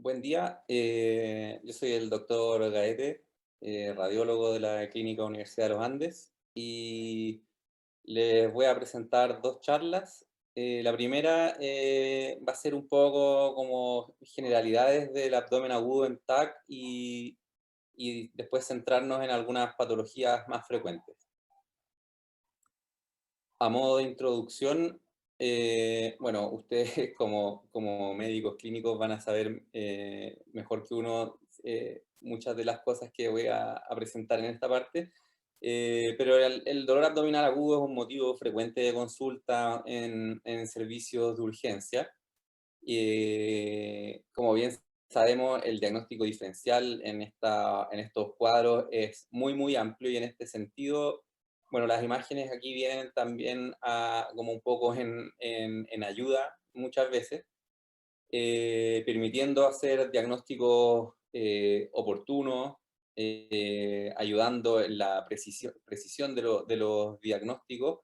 Buen día, yo soy el doctor Gaete, radiólogo de la Clínica Universidad de los Andes, y les voy a presentar dos charlas. La primera va a ser un poco como generalidades del abdomen agudo en TAC y después centrarnos en algunas patologías más frecuentes. A modo de introducción, bueno, ustedes como médicos clínicos van a saber mejor que uno muchas de las cosas que voy a presentar en esta parte, pero el dolor abdominal agudo es un motivo frecuente de consulta en servicios de urgencia. Como bien sabemos, el diagnóstico diferencial en estos cuadros es muy amplio y en este sentido, bueno, las imágenes aquí vienen también como un poco en ayuda muchas veces, permitiendo hacer diagnósticos oportunos, ayudando en la precisión de los diagnósticos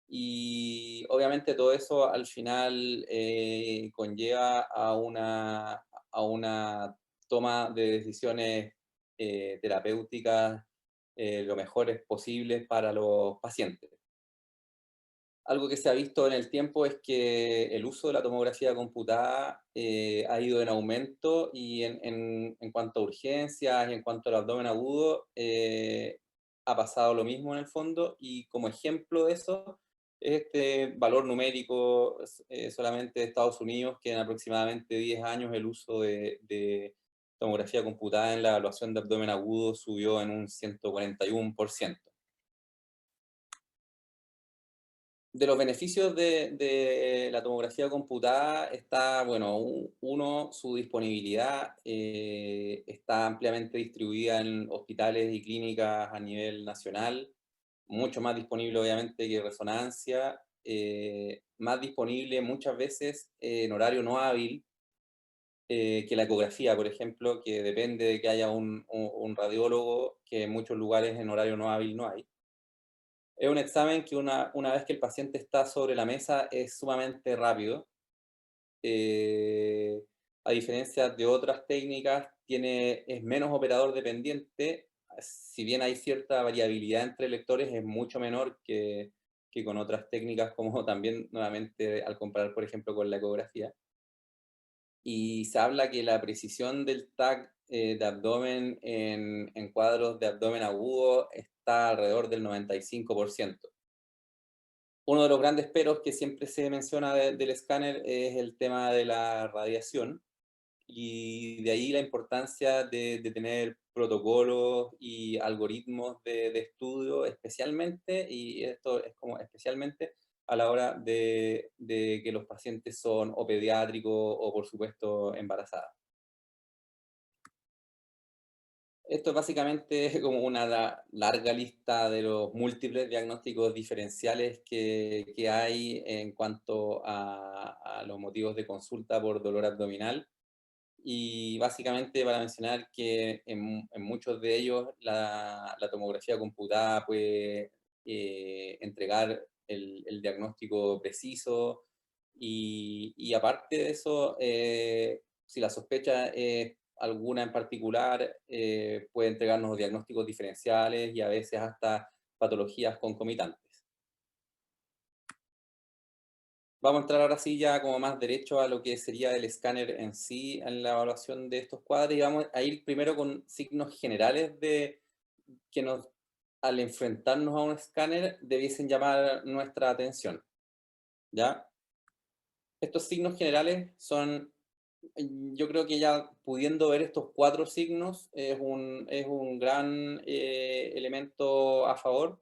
y obviamente todo eso al final conlleva a una toma de decisiones terapéuticas lo mejores posibles para los pacientes. Algo que se ha visto en el tiempo es que el uso de la tomografía computada ha ido en aumento y en cuanto a urgencias y en cuanto al abdomen agudo, ha pasado lo mismo en el fondo y como ejemplo de eso es este valor numérico solamente de Estados Unidos, que en aproximadamente 10 años el uso de tomografía computada en la evaluación de abdomen agudo subió en un 141%. De los beneficios de la tomografía computada está, bueno, uno, su disponibilidad está ampliamente distribuida en hospitales y clínicas a nivel nacional, mucho más disponible obviamente que resonancia, más disponible muchas veces en horario no hábil que la ecografía, por ejemplo, que depende de que haya un radiólogo, que en muchos lugares en horario no hábil no hay. Es un examen que una vez que el paciente está sobre la mesa es sumamente rápido. eh, a diferencia de otras técnicas, es menos operador dependiente. Si bien hay cierta variabilidad entre lectores, es mucho menor que con otras técnicas, como también nuevamente al comparar, por ejemplo, con la ecografía. Y se habla que la precisión del TAC de abdomen en cuadros de abdomen agudo está alrededor del 95%. Uno de los grandes peros que siempre se menciona del escáner es el tema de la radiación y de ahí la importancia de tener protocolos y algoritmos de estudio especialmente, y esto es como especialmente a la hora de que los pacientes son o pediátricos o por supuesto embarazadas. Esto es básicamente como una larga lista de los múltiples diagnósticos diferenciales que hay en cuanto a los motivos de consulta por dolor abdominal. Y básicamente para mencionar que en muchos de ellos la tomografía computada puede entregar el diagnóstico preciso y aparte de eso, si la sospecha es alguna en particular, puede entregarnos diagnósticos diferenciales y a veces hasta patologías concomitantes. Vamos a entrar ahora sí ya como más derecho a lo que sería el escáner en sí, en la evaluación de estos cuadros, y vamos a ir primero con signos generales que al enfrentarnos a un escáner debiesen llamar nuestra atención, ¿ya? Estos signos generales son, yo creo que ya pudiendo ver estos cuatro signos, es un gran elemento a favor.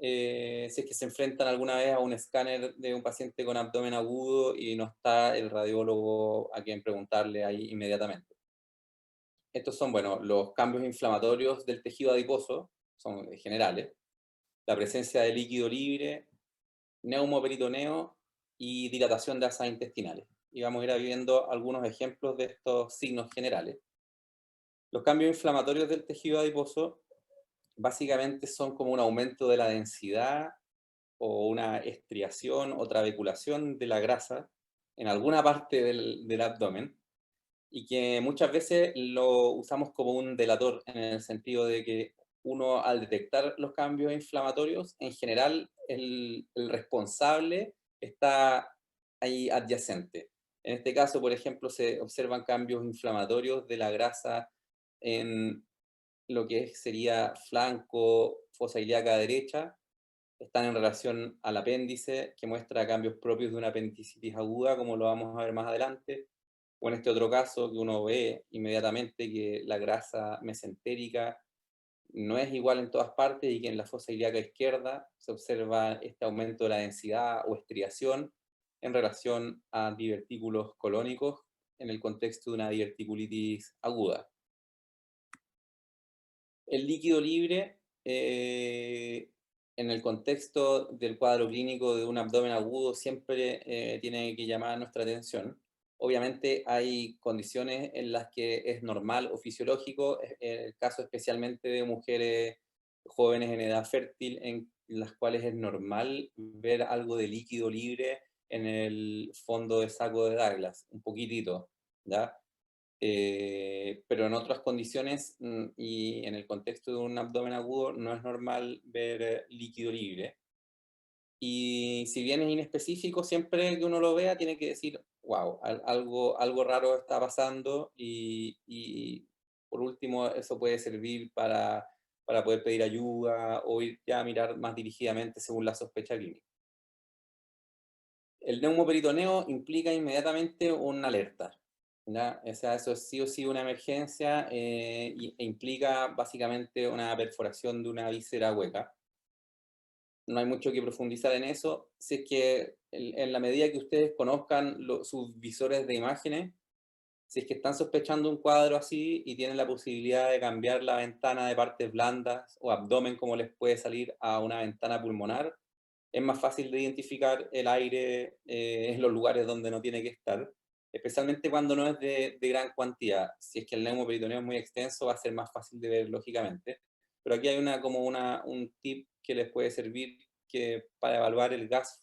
Si es que se enfrentan alguna vez a un escáner de un paciente con abdomen agudo y no está el radiólogo a quien preguntarle ahí inmediatamente. Estos son, bueno, los cambios inflamatorios del tejido adiposo, son generales, la presencia de líquido libre, neumoperitoneo y dilatación de asas intestinales. Y vamos a ir viendo algunos ejemplos de estos signos generales. Los cambios inflamatorios del tejido adiposo básicamente son como un aumento de la densidad o una estriación o trabeculación de la grasa en alguna parte del abdomen. y que muchas veces lo usamos como un delator, en el sentido de que uno, al detectar los cambios inflamatorios, en general el responsable está ahí adyacente. En este caso, por ejemplo, se observan cambios inflamatorios de la grasa en lo que sería flanco, fosa ilíaca derecha, están en relación al apéndice, que muestra cambios propios de una apendicitis aguda, como lo vamos a ver más adelante, o en este otro caso que uno ve inmediatamente que la grasa mesentérica no es igual en todas partes y que en la fosa ilíaca izquierda se observa este aumento de la densidad o estriación en relación a divertículos colónicos en el contexto de una diverticulitis aguda. El líquido libre, en el contexto del cuadro clínico de un abdomen agudo, siempre tiene que llamar nuestra atención. Obviamente hay condiciones en las que es normal o fisiológico, en el caso especialmente de mujeres jóvenes en edad fértil, en las cuales es normal ver algo de líquido libre en el fondo de saco de Douglas, un poquitito, ¿ya? Pero en otras condiciones y en el contexto de un abdomen agudo no es normal ver líquido libre. Y si bien es inespecífico, siempre que uno lo vea tiene que decir, wow, algo raro está pasando y por último eso puede servir para poder pedir ayuda o ir ya a mirar más dirigidamente según la sospecha clínica. El neumoperitoneo implica inmediatamente una alerta, ¿ya? O sea, eso es sí o sí una emergencia e implica básicamente una perforación de una víscera hueca. No hay mucho que profundizar en eso. Si es que en la medida que ustedes conozcan sus visores de imágenes, si es que están sospechando un cuadro así y tienen la posibilidad de cambiar la ventana de partes blandas o abdomen como les puede salir a una ventana pulmonar, es más fácil de identificar el aire en los lugares donde no tiene que estar, especialmente cuando no es de gran cantidad. Si es que el neumoperitoneo es muy extenso, va a ser más fácil de ver lógicamente. Pero aquí hay un tip que les puede servir que para evaluar el gas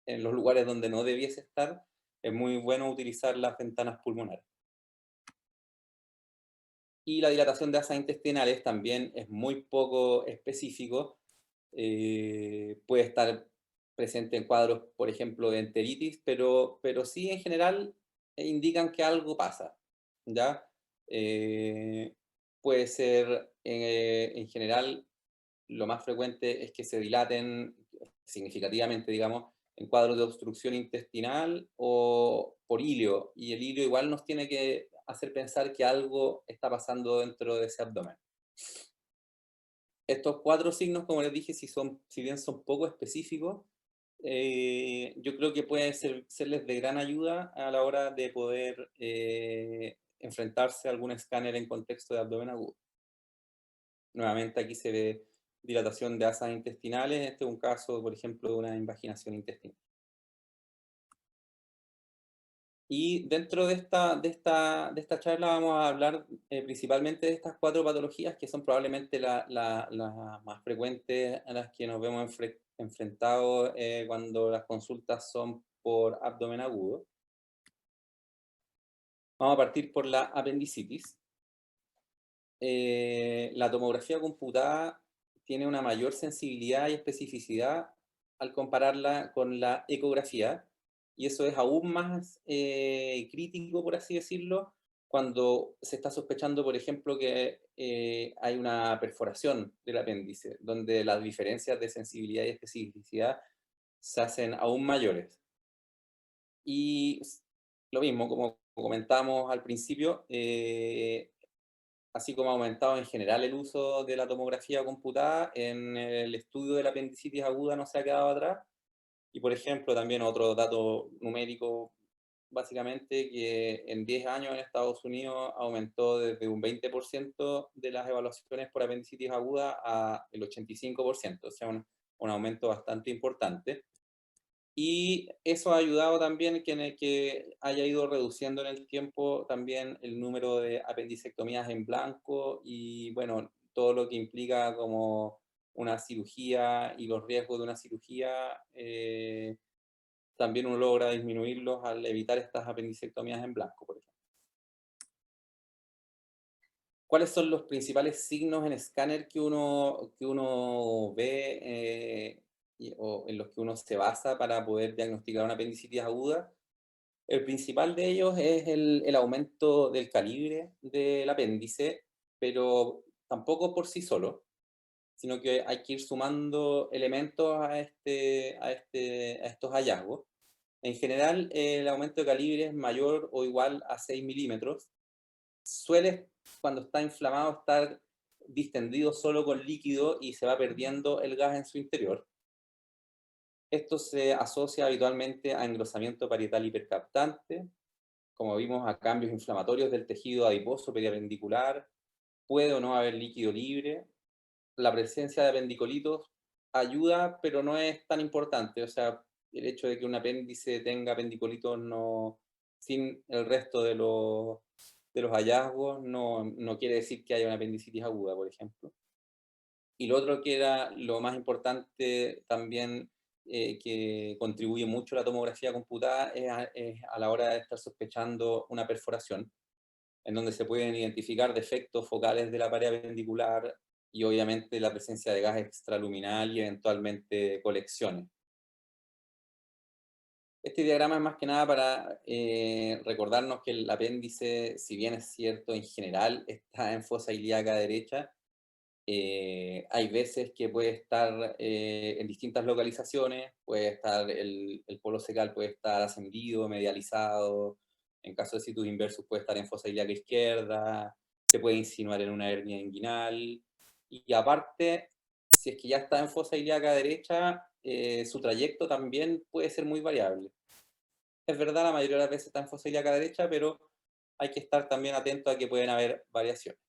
en los lugares donde no debiese estar, es muy bueno utilizar las ventanas pulmonares. Y la dilatación de asas intestinales también es muy poco específico. Puede estar presente en cuadros, por ejemplo, de enteritis, pero sí en general indican que algo pasa, ¿ya? Eh, Puede ser, en general, lo más frecuente es que se dilaten significativamente, digamos, en cuadros de obstrucción intestinal o por ilio, y el ilio igual nos tiene que hacer pensar que algo está pasando dentro de ese abdomen. Estos cuatro signos, como les dije, si bien son poco específicos, yo creo que pueden serles de gran ayuda a la hora de poder enfrentarse a algún escáner en contexto de abdomen agudo. Nuevamente aquí se ve dilatación de asas intestinales, este es un caso, por ejemplo, de una invaginación intestinal. Y dentro de esta charla vamos a hablar principalmente de estas cuatro patologías que son probablemente las más frecuentes a las que nos vemos enfrentados cuando las consultas son por abdomen agudo. Vamos a partir por la apendicitis. La tomografía computada tiene una mayor sensibilidad y especificidad al compararla con la ecografía, y eso es aún más crítico, por así decirlo, cuando se está sospechando, por ejemplo, que hay una perforación del apéndice, donde las diferencias de sensibilidad y especificidad se hacen aún mayores. Y lo mismo, como comentamos al principio, así como ha aumentado en general el uso de la tomografía computada, en el estudio de la apendicitis aguda no se ha quedado atrás. Y por ejemplo, también otro dato numérico, básicamente, que en 10 años en Estados Unidos aumentó desde un 20% de las evaluaciones por apendicitis aguda a el 85%, o sea, un aumento bastante importante. Y eso ha ayudado también que haya ido reduciendo en el tiempo también el número de apendicectomías en blanco y bueno, todo lo que implica como una cirugía y los riesgos de una cirugía, también uno logra disminuirlos al evitar estas apendicectomías en blanco, por ejemplo. ¿Cuáles son los principales signos en escáner que uno ve o en los que uno se basa para poder diagnosticar una apendicitis aguda? El principal de ellos es el aumento del calibre del apéndice, pero tampoco por sí solo, sino que hay que ir sumando elementos a estos hallazgos. En general, el aumento de calibre es mayor o igual a 6 milímetros. Suele, cuando está inflamado, estar distendido solo con líquido y se va perdiendo el gas en su interior. Esto se asocia habitualmente a engrosamiento parietal hipercaptante, como vimos, a cambios inflamatorios del tejido adiposo periapendicular, puede o no haber líquido libre. La presencia de apendicolitos ayuda, pero no es tan importante. O sea, el hecho de que un apéndice tenga apendicolitos no, sin el resto de los hallazgos no quiere decir que haya una apendicitis aguda, por ejemplo. Y lo otro que era lo más importante también, que contribuye mucho a la tomografía computada, es a la hora de estar sospechando una perforación, en donde se pueden identificar defectos focales de la pared apendicular y obviamente la presencia de gas extraluminal y eventualmente colecciones. Este diagrama es más que nada para recordarnos que el apéndice, si bien es cierto, en general está en fosa ilíaca derecha, hay veces que puede estar en distintas localizaciones, puede estar el polo cecal puede estar ascendido, medializado, en caso de situs inversus puede estar en fosa ilíaca izquierda, se puede insinuar en una hernia inguinal, y aparte, si es que ya está en fosa ilíaca derecha, su trayecto también puede ser muy variable. Es verdad, la mayoría de las veces está en fosa ilíaca derecha, pero hay que estar también atento a que pueden haber variaciones.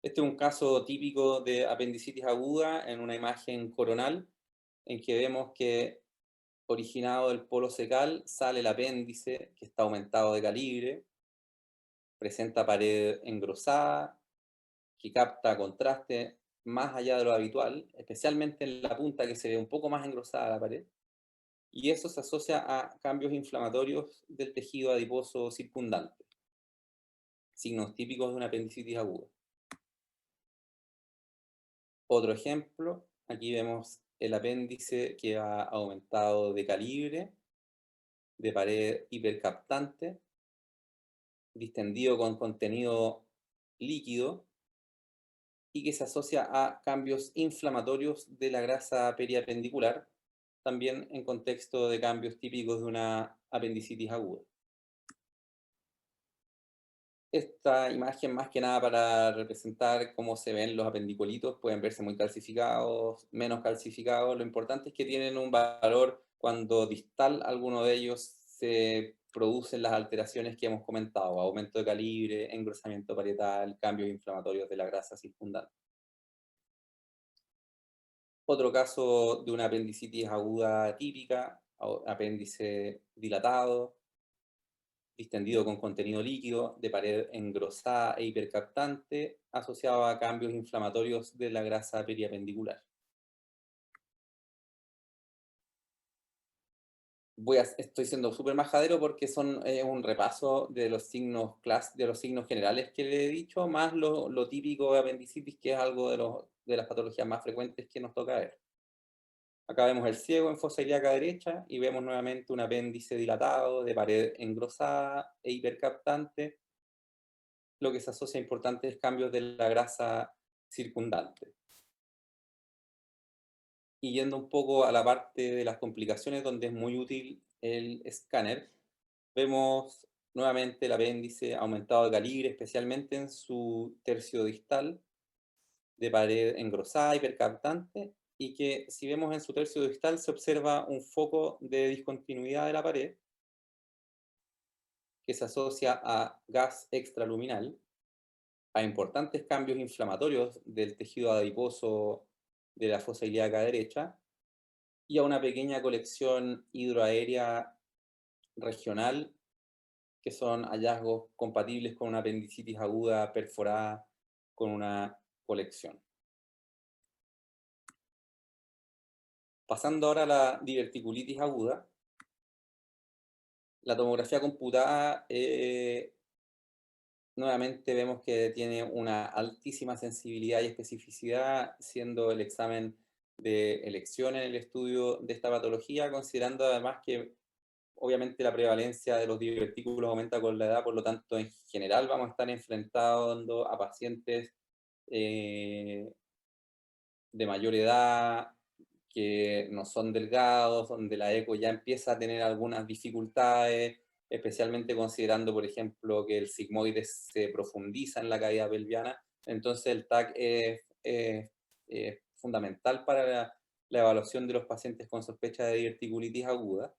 Este es un caso típico de apendicitis aguda en una imagen coronal, en que vemos que originado del polo cecal sale el apéndice que está aumentado de calibre, presenta pared engrosada, que capta contraste más allá de lo habitual, especialmente en la punta que se ve un poco más engrosada la pared, y eso se asocia a cambios inflamatorios del tejido adiposo circundante, signos típicos de una apendicitis aguda. Otro ejemplo, aquí vemos el apéndice que ha aumentado de calibre, de pared hipercaptante, distendido con contenido líquido y que se asocia a cambios inflamatorios de la grasa periapendicular, también en contexto de cambios típicos de una apendicitis aguda. Esta imagen más que nada para representar cómo se ven los apendicolitos, pueden verse muy calcificados, menos calcificados. Lo importante es que tienen un valor cuando distal alguno de ellos se producen las alteraciones que hemos comentado, aumento de calibre, engrosamiento parietal, cambios inflamatorios de la grasa circundante. Otro caso de una apendicitis aguda típica, apéndice dilatado, distendido con contenido líquido, de pared engrosada e hipercaptante, asociado a cambios inflamatorios de la grasa periapendicular. Estoy siendo súper majadero porque son un repaso de los signos de los signos generales que le he dicho, más lo típico de apendicitis, que es algo de las patologías más frecuentes que nos toca ver. Acá vemos el ciego en fosa ilíaca derecha y vemos nuevamente un apéndice dilatado, de pared engrosada e hipercaptante, lo que se asocia a importantes cambios de la grasa circundante. Y yendo un poco a la parte de las complicaciones donde es muy útil el escáner, vemos nuevamente el apéndice aumentado de calibre, especialmente en su tercio distal, de pared engrosada, hipercaptante, y que si vemos en su tercio distal se observa un foco de discontinuidad de la pared que se asocia a gas extraluminal, a importantes cambios inflamatorios del tejido adiposo de la fosa ilíaca derecha y a una pequeña colección hidroaérea regional, que son hallazgos compatibles con una apendicitis aguda perforada con una colección. Pasando ahora a la diverticulitis aguda, la tomografía computada nuevamente vemos que tiene una altísima sensibilidad y especificidad, siendo el examen de elección en el estudio de esta patología, considerando además que obviamente la prevalencia de los divertículos aumenta con la edad, por lo tanto, en general vamos a estar enfrentando a pacientes eh, de mayor edad, que no son delgados, donde la eco ya empieza a tener algunas dificultades, especialmente considerando, por ejemplo, que el sigmoide se profundiza en la cavidad pelviana. Entonces el TAC es fundamental para la evaluación de los pacientes con sospecha de diverticulitis aguda.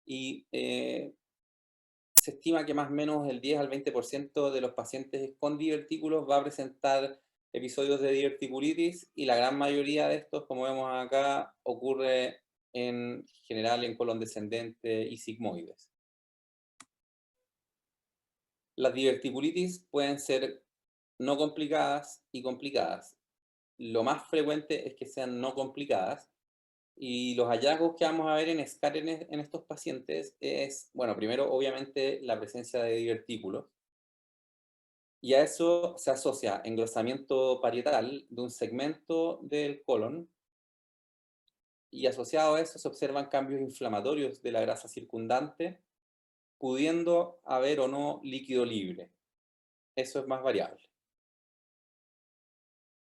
Y se estima que más o menos el 10 al 20% de los pacientes con divertículos va a presentar episodios de diverticulitis, y la gran mayoría de estos, como vemos acá, ocurre en general en colon descendente y sigmoides. Las diverticulitis pueden ser no complicadas y complicadas. Lo más frecuente es que sean no complicadas, y los hallazgos que vamos a ver en escáneres en estos pacientes es, bueno, primero obviamente la presencia de divertículos, y a eso se asocia engrosamiento parietal de un segmento del colon, y asociado a eso se observan cambios inflamatorios de la grasa circundante, pudiendo haber o no líquido libre. Eso es más variable.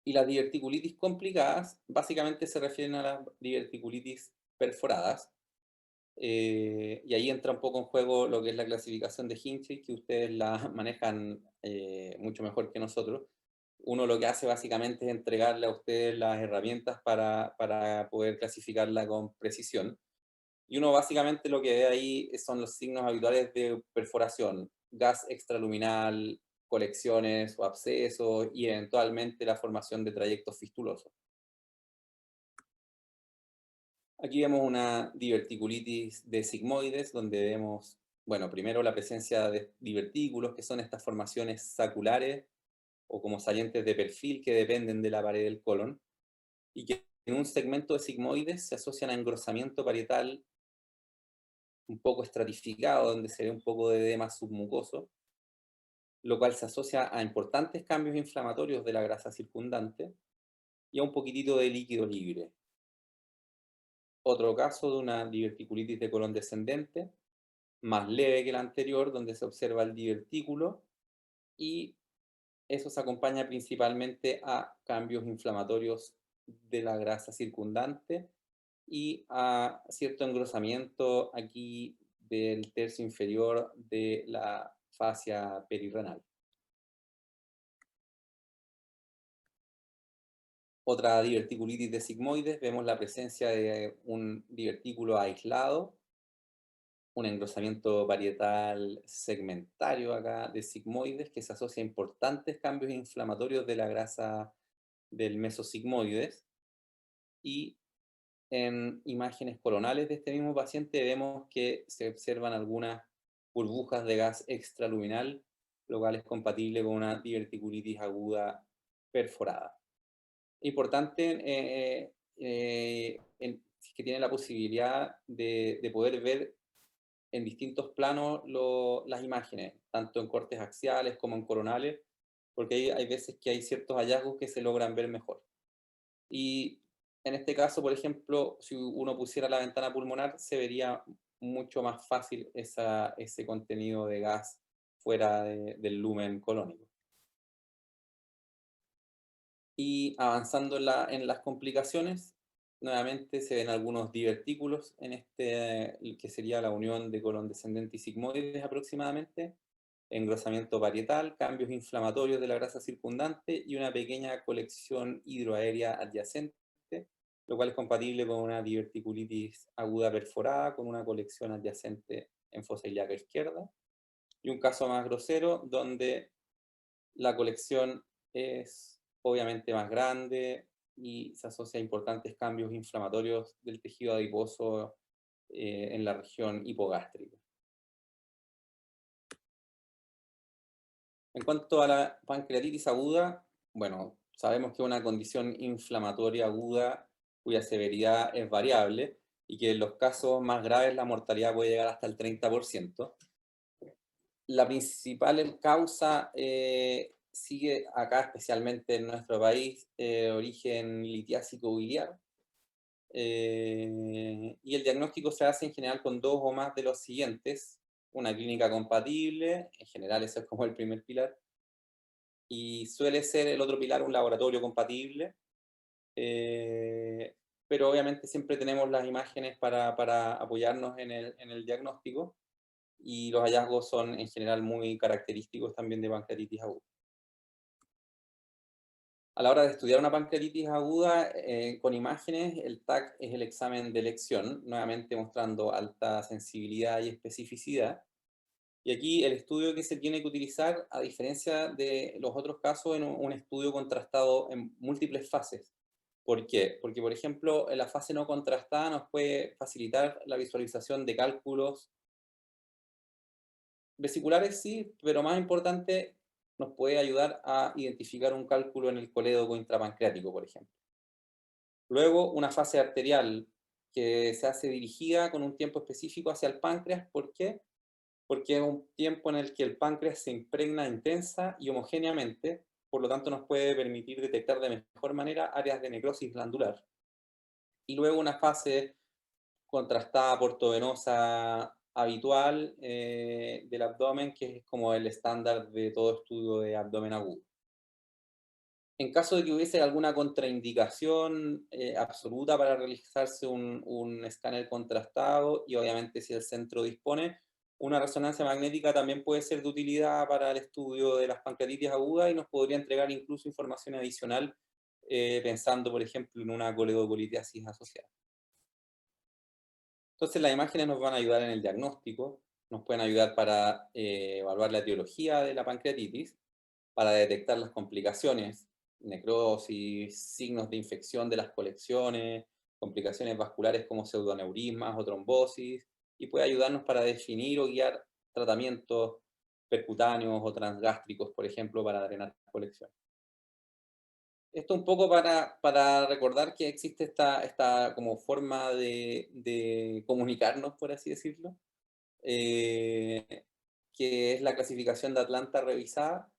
Y las diverticulitis complicadas básicamente se refieren a las diverticulitis perforadas, y ahí entra un poco en juego lo que es la clasificación de Hinchey, que ustedes la manejan mucho mejor que nosotros. Uno lo que hace básicamente es entregarle a ustedes las herramientas para poder clasificarla con precisión. Y uno básicamente lo que ve ahí son los signos habituales de perforación: gas extraluminal, colecciones o abscesos, y eventualmente la formación de trayectos fistulosos. Aquí vemos una diverticulitis de sigmoides, donde vemos, bueno, primero la presencia de divertículos, que son estas formaciones saculares o como salientes de perfil que dependen de la pared del colon, y que en un segmento de sigmoides se asocian a engrosamiento parietal un poco estratificado, donde se ve un poco de edema submucoso, lo cual se asocia a importantes cambios inflamatorios de la grasa circundante y a un poquitito de líquido libre. Otro caso de una diverticulitis de colon descendente, más leve que la anterior, donde se observa el divertículo, y eso se acompaña principalmente a cambios inflamatorios de la grasa circundante y a cierto engrosamiento aquí del tercio inferior de la fascia perirrenal. Otra diverticulitis de sigmoides, vemos la presencia de un divertículo aislado, un engrosamiento parietal segmentario acá de sigmoides, que se asocia a importantes cambios inflamatorios de la grasa del mesosigmoides. Y en imágenes coronales de este mismo paciente vemos que se observan algunas burbujas de gas extraluminal, lo cual es compatible con una diverticulitis aguda perforada. Importante, si es que tiene la posibilidad de poder ver en distintos planos las imágenes, tanto en cortes axiales como en coronales, porque hay veces que hay ciertos hallazgos que se logran ver mejor. Y en este caso, por ejemplo, si uno pusiera la ventana pulmonar, se vería mucho más fácil ese contenido de gas fuera del lumen colónico. Y avanzando en las complicaciones, nuevamente se ven algunos divertículos en que sería la unión de colon descendente y sigmoides aproximadamente, engrosamiento parietal, cambios inflamatorios de la grasa circundante y una pequeña colección hidroaérea adyacente, lo cual es compatible con una diverticulitis aguda perforada con una colección adyacente en fosa ilíaca izquierda. Y un caso más grosero, donde la colección es obviamente más grande y se asocia a importantes cambios inflamatorios del tejido adiposo en la región hipogástrica. En cuanto a la pancreatitis aguda, bueno, sabemos que es una condición inflamatoria aguda cuya severidad es variable y que en los casos más graves la mortalidad puede llegar hasta el 30%. La principal causa sigue acá, especialmente en nuestro país, origen litiásico biliar. Y el diagnóstico se hace en general con dos o más de los siguientes. Una clínica compatible, en general ese es como el primer pilar, y suele ser el otro pilar un laboratorio compatible, eh, pero obviamente siempre tenemos las imágenes para apoyarnos en el diagnóstico, y los hallazgos son en general muy característicos también de pancreatitis aguda. A la hora de estudiar una pancreatitis aguda con imágenes, el TAC es el examen de elección, nuevamente mostrando alta sensibilidad y especificidad. Y aquí el estudio que se tiene que utilizar, a diferencia de los otros casos, es un estudio contrastado en múltiples fases. ¿Por qué? Porque, por ejemplo, en la fase no contrastada nos puede facilitar la visualización de cálculos vesiculares, sí, pero más importante, nos puede ayudar a identificar un cálculo en el colédoco intrapancreático, por ejemplo. Luego, una fase arterial que se hace dirigida con un tiempo específico hacia el páncreas. ¿Por qué? Porque es un tiempo en el que el páncreas se impregna intensa y homogéneamente, por lo tanto nos puede permitir detectar de mejor manera áreas de necrosis glandular. Y luego una fase contrastada portovenosa habitual del abdomen, que es como el estándar de todo estudio de abdomen agudo. En caso de que hubiese alguna contraindicación absoluta para realizarse un escáner contrastado, y obviamente si el centro dispone, una resonancia magnética también puede ser de utilidad para el estudio de las pancreatitis agudas y nos podría entregar incluso información adicional, pensando, por ejemplo, en una coledocolitiasis asociada. Entonces, las imágenes nos van a ayudar en el diagnóstico, nos pueden ayudar para evaluar la etiología de la pancreatitis, para detectar las complicaciones, necrosis, signos de infección de las colecciones, complicaciones vasculares como pseudoneurismas o trombosis, y puede ayudarnos para definir o guiar tratamientos percutáneos o transgástricos, por ejemplo, para drenar colecciones. Esto un poco para recordar que existe esta como forma de comunicarnos, por así decirlo, eh, que es la clasificación de Atlanta revisada,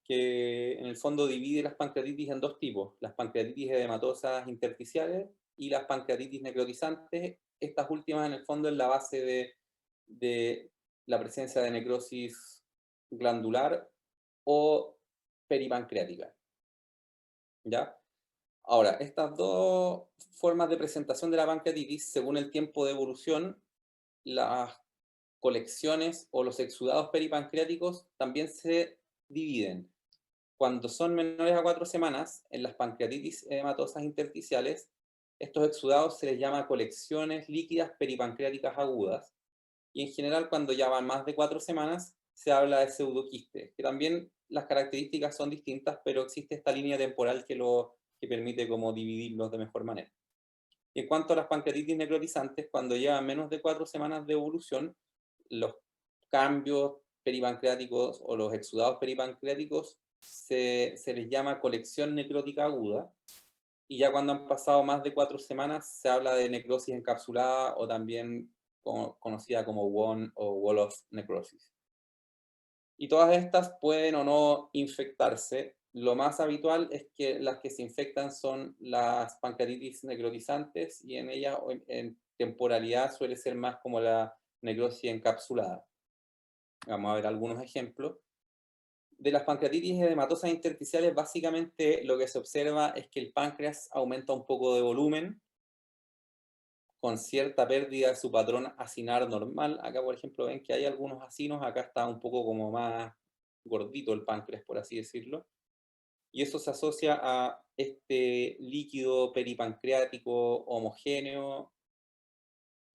que en el fondo divide las pancreatitis en dos tipos: las pancreatitis edematosas intersticiales y las pancreatitis necrotizantes. Estas últimas en el fondo es la base de la presencia de necrosis glandular o peripancreática, ¿ya? Ahora, estas dos formas de presentación de la pancreatitis, según el tiempo de evolución, las colecciones o los exudados peripancreáticos también se dividen. Cuando son menores a 4 semanas, en las pancreatitis edematosas intersticiales, estos exudados se les llama colecciones líquidas peripancreáticas agudas, y en general cuando ya van más de 4 semanas se habla de pseudoquistes, que también las características son distintas, pero existe esta línea temporal que permite como dividirlos de mejor manera. Y en cuanto a las pancreatitis necrotizantes, cuando llevan menos de 4 semanas de evolución, los cambios peripancreáticos o los exudados peripancreáticos se les llama colección necrótica aguda, y ya cuando han pasado más de 4 semanas se habla de necrosis encapsulada, o también conocida como WON o Wall of Necrosis. Y todas estas pueden o no infectarse. Lo más habitual es que las que se infectan son las pancreatitis necrotizantes, y en ellas en temporalidad suele ser más como la necrosis encapsulada. Vamos a ver algunos ejemplos. De las pancreatitis edematosas intersticiales, básicamente lo que se observa es que el páncreas aumenta un poco de volumen, con cierta pérdida de su patrón acinar normal. Acá, por ejemplo, ven que hay algunos acinos, acá está un poco como más gordito el páncreas, por así decirlo. Y eso se asocia a este líquido peripancreático homogéneo.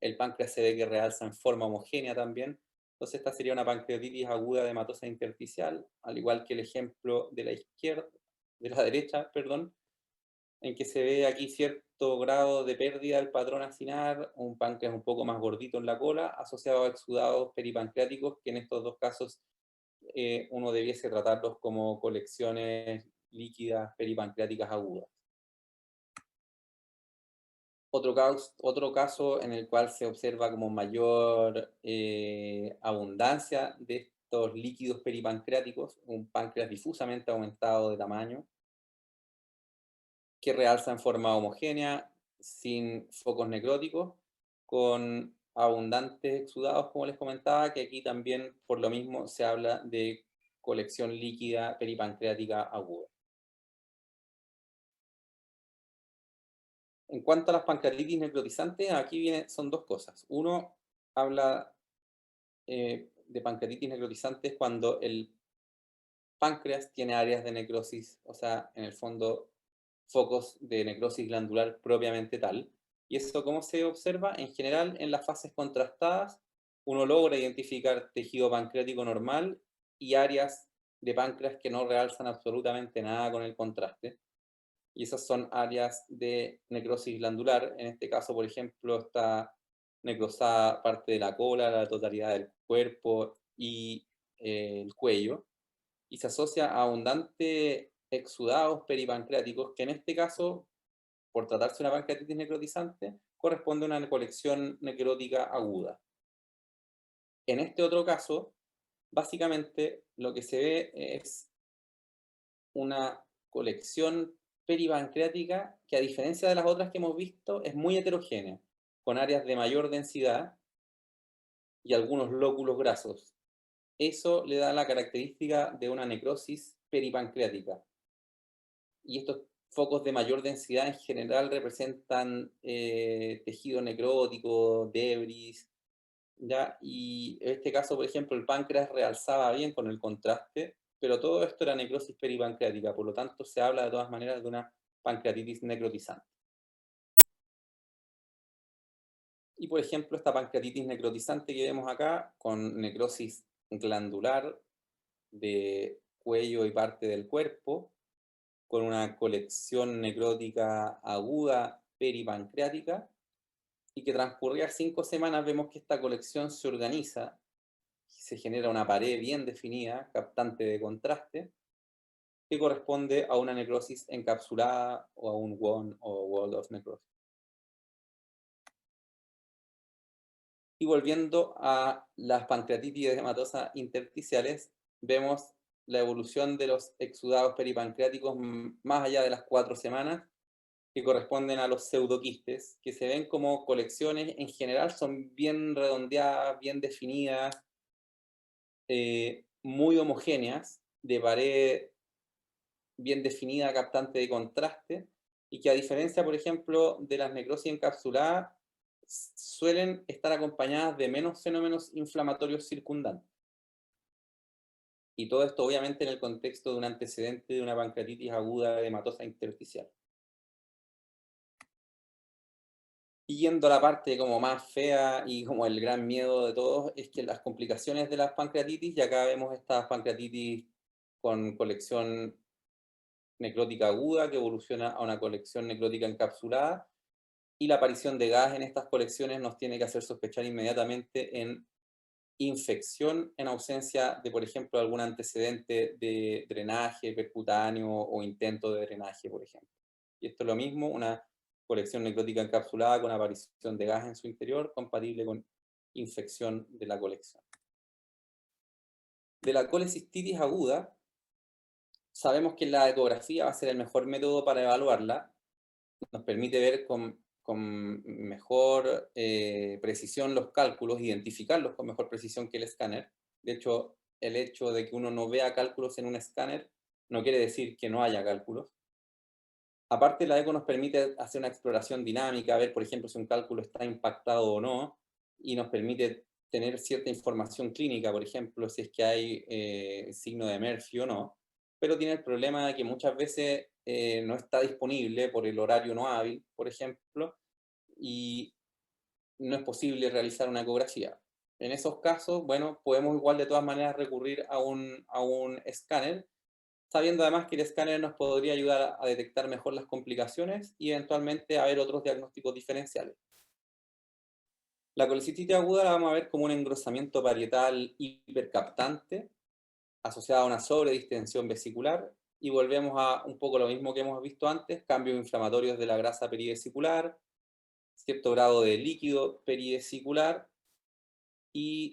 El páncreas se ve que realza en forma homogénea también. Entonces esta sería una pancreatitis aguda de hematosa intersticial, al igual que el ejemplo de la izquierda, de la derecha, perdón, en que se ve aquí cierto grado de pérdida del patrón acinar, un páncreas un poco más gordito en la cola, asociado a exudados peripancreáticos, que en estos dos casos uno debiese tratarlos como colecciones líquidas peripancreáticas agudas. Otro caso en el cual se observa como mayor abundancia de estos líquidos peripancreáticos, un páncreas difusamente aumentado de tamaño, que realza en forma homogénea, sin focos necróticos, con abundantes exudados, como les comentaba, que aquí también por lo mismo se habla de colección líquida peripancreática aguda. En cuanto a las pancreatitis necrotizantes, aquí son dos cosas. Uno habla de pancreatitis necrotizantes cuando el páncreas tiene áreas de necrosis, o sea, en el fondo focos de necrosis glandular propiamente tal. ¿Y eso cómo se observa? En general, en las fases contrastadas, uno logra identificar tejido pancreático normal y áreas de páncreas que no realzan absolutamente nada con el contraste. Y esas son áreas de necrosis glandular. En este caso, por ejemplo, está necrosada parte de la cola, la totalidad del cuerpo y el cuello, y se asocia a abundante exudados peripancreáticos, que en este caso, por tratarse de una pancreatitis necrotizante, corresponde a una colección necrótica aguda. En este otro caso, básicamente lo que se ve es una colección peripancreática que, a diferencia de las otras que hemos visto, es muy heterogénea, con áreas de mayor densidad y algunos lóculos grasos. Eso le da la característica de una necrosis peripancreática. Y estos focos de mayor densidad en general representan tejido necrótico, debris, ¿ya? Y en este caso, por ejemplo, el páncreas realzaba bien con el contraste, pero todo esto era necrosis peripancreática, por lo tanto se habla de todas maneras de una pancreatitis necrotizante. Y por ejemplo, esta pancreatitis necrotizante que vemos acá, con necrosis glandular de cuello y parte del cuerpo, con una colección necrótica aguda peripancreática, y que transcurridas 5 semanas vemos que esta colección se organiza, se genera una pared bien definida, captante de contraste, que corresponde a una necrosis encapsulada o a un WON o Wall of Necrosis. Y volviendo a las pancreatitis edematosas intersticiales, vemos la evolución de los exudados peripancreáticos más allá de las 4 semanas, que corresponden a los pseudoquistes, que se ven como colecciones, en general son bien redondeadas, bien definidas, muy homogéneas, de pared bien definida, captante de contraste, y que, a diferencia, por ejemplo, de las necrosis encapsuladas, suelen estar acompañadas de menos fenómenos inflamatorios circundantes. Y todo esto obviamente en el contexto de un antecedente de una pancreatitis aguda edematosa intersticial. Y yendo a la parte como más fea y como el gran miedo de todos, es que las complicaciones de las pancreatitis, y acá vemos estas pancreatitis con colección necrótica aguda que evoluciona a una colección necrótica encapsulada, y la aparición de gas en estas colecciones nos tiene que hacer sospechar inmediatamente en infección en ausencia de, por ejemplo, algún antecedente de drenaje percutáneo o intento de drenaje, por ejemplo. Y esto es lo mismo, una colección necrótica encapsulada con aparición de gas en su interior, compatible con infección de la colección. De la colecistitis aguda, sabemos que la ecografía va a ser el mejor método para evaluarla. Nos permite ver con mejor precisión los cálculos, identificarlos con mejor precisión que el escáner. De hecho, el hecho de que uno no vea cálculos en un escáner no quiere decir que no haya cálculos. Aparte, la eco nos permite hacer una exploración dinámica, ver, por ejemplo, si un cálculo está impactado o no, y nos permite tener cierta información clínica, por ejemplo, si es que hay signo de Murphy o no, pero tiene el problema de que muchas veces no está disponible por el horario no hábil, por ejemplo, y no es posible realizar una ecografía. En esos casos, bueno, podemos igual de todas maneras recurrir a un escáner, sabiendo además que el escáner nos podría ayudar a detectar mejor las complicaciones y eventualmente a ver otros diagnósticos diferenciales. La colecistitis aguda la vamos a ver como un engrosamiento parietal hipercaptante asociado a una sobredistensión vesicular, y volvemos a un poco lo mismo que hemos visto antes: cambios inflamatorios de la grasa perivesicular, cierto grado de líquido perivesicular y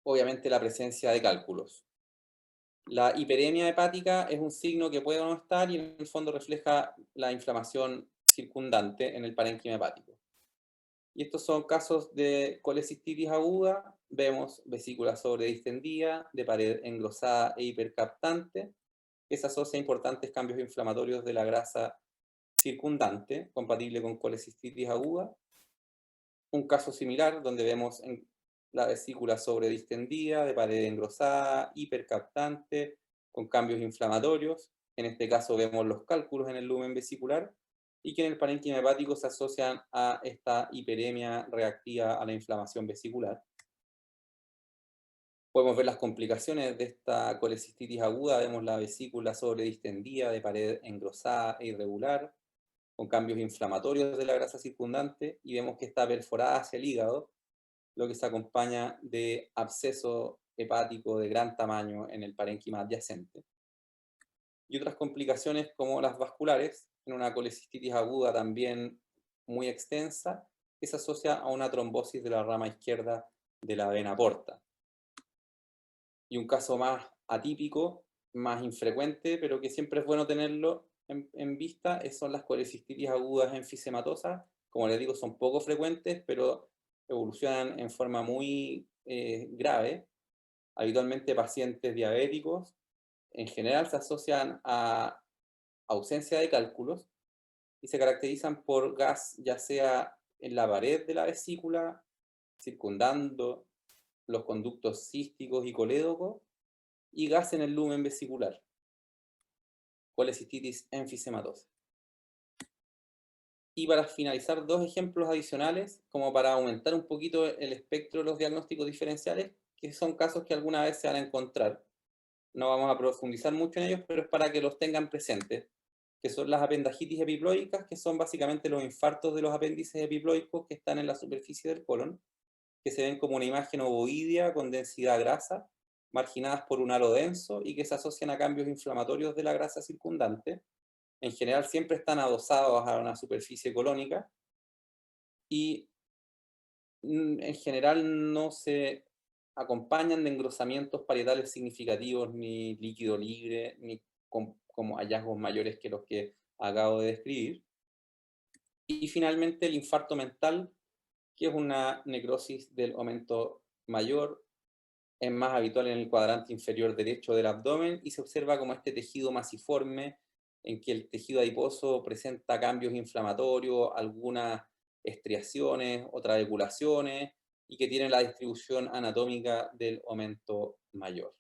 obviamente la presencia de cálculos. La hiperemia hepática es un signo que puede o no estar y en el fondo refleja la inflamación circundante en el parénquima hepático. Y estos son casos de colecistitis aguda, vemos vesícula sobredistendida, de pared engrosada e hipercaptante, que se asocia a importantes cambios inflamatorios de la grasa circundante, compatible con colecistitis aguda. Un caso similar donde vemos en la vesícula sobredistendida, de pared engrosada, hipercaptante, con cambios inflamatorios. En este caso vemos los cálculos en el lumen vesicular y que en el parénquima hepático se asocian a esta hiperemia reactiva a la inflamación vesicular. Podemos ver las complicaciones de esta colecistitis aguda, vemos la vesícula sobredistendida, de pared engrosada e irregular, con cambios inflamatorios de la grasa circundante, y vemos que está perforada hacia el hígado, lo que se acompaña de absceso hepático de gran tamaño en el parénquima adyacente. Y otras complicaciones como las vasculares, en una colecistitis aguda también muy extensa, que se asocia a una trombosis de la rama izquierda de la vena porta. Y un caso más atípico, más infrecuente, pero que siempre es bueno tenerlo en vista, son las colecistitis agudas enfisematosas. Como les digo, son poco frecuentes, pero evolucionan en forma muy grave. Habitualmente pacientes diabéticos, en general se asocian a ausencia de cálculos y se caracterizan por gas, ya sea en la pared de la vesícula, circundando los conductos císticos y colédocos, y gas en el lumen vesicular, colecistitis enfisematosa. Y para finalizar, dos ejemplos adicionales, como para aumentar un poquito el espectro de los diagnósticos diferenciales, que son casos que alguna vez se van a encontrar. No vamos a profundizar mucho en ellos, pero es para que los tengan presentes, que son las apendagitis epiploicas, que son básicamente los infartos de los apéndices epiploicos que están en la superficie del colon, que se ven como una imagen ovoidea con densidad grasa, marginadas por un halo denso y que se asocian a cambios inflamatorios de la grasa circundante. En general siempre están adosados a una superficie colónica y en general no se acompañan de engrosamientos parietales significativos, ni líquido libre, ni como hallazgos mayores que los que acabo de describir. Y finalmente el infarto mental, que es una necrosis del aumento mayor, es más habitual en el cuadrante inferior derecho del abdomen y se observa como este tejido masiforme en que el tejido adiposo presenta cambios inflamatorios, algunas estriaciones, otras epulaciones y que tiene la distribución anatómica del aumento mayor.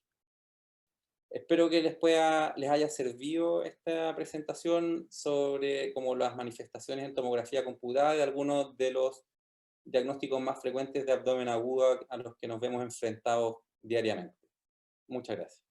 Espero que les haya servido esta presentación sobre como las manifestaciones en tomografía computada de algunos de los diagnósticos más frecuentes de abdomen agudo a los que nos vemos enfrentados diariamente. Muchas gracias.